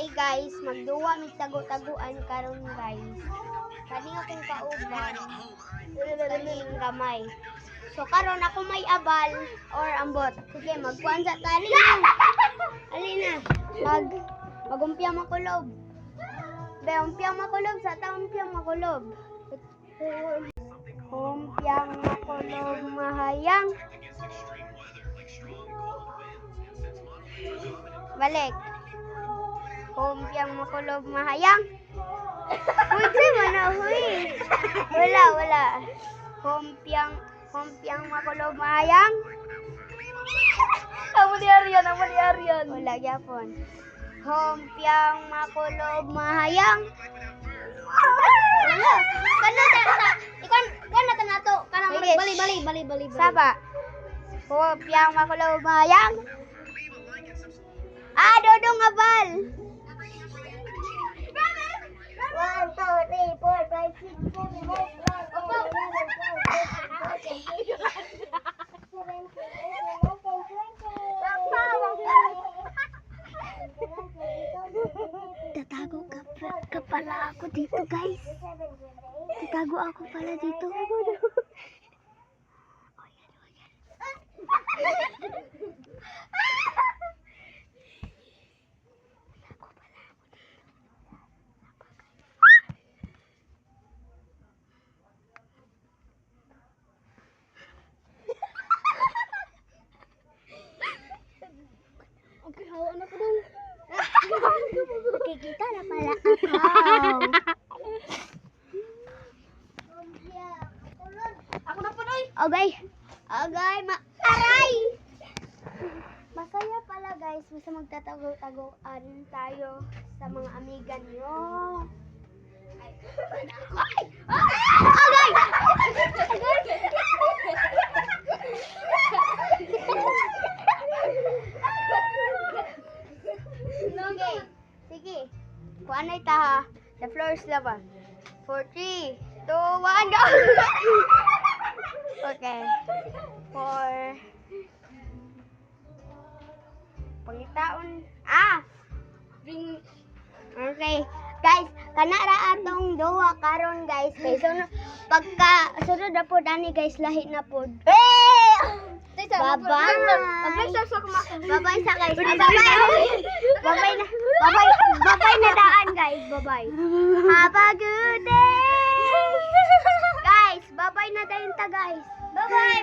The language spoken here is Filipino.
Hi guys, magduwa mig tago-taguan karon guys. Kani akong kauban, kaning gamay. So karon ako may abal or ambot. Sige, magkuan sa tali na. Alina, magumpia makulob. Be, umpiang makulob sa umpiang makulob. Umpiang makulob mahayang. Balik. Umpiang makulob mahayang. Pwede mo na, huy. Wala. Umpiang makulob mahayang. Amo ni Arian. Wala gyapon. Umpiang makulob mahayang. Wala. Kana ta nato. Kana Bali. Saba. Umpiang makulob mahayang. Dodong abal. 1, 2, 3, 4, 5, 6, 7, 8, 9, 10, 11, 12, 13, 14, 15, 16, 17, 18, 19, 20, 21, 22, 23, 24, 25, 26, 27, 28, 29, 30. Tatago ka pala ako dito, guys. Tatago ako pala dito. Okay, hawa na ko dong. Kikita na pala ako. Ako na po, Noy. Okay, aray! Masaya pala guys, basta magtatago-tagoan tayo sa mga amiga nyo. Okay, sige. Kuan na ita ha. The floor is lava. 4, 3, 2, 1, go! Okay. 4. Pangitaon. Okay. Guys, kanara atong duwa karon guys. Kay pagka sunod na po ani guys, lahi na po. Bye-bye. Bye-bye sa guys. Bye-bye na. Bye-bye na daan guys. Bye-bye. Have a good day. Guys, bye-bye na dayon ta guys. Bye-bye.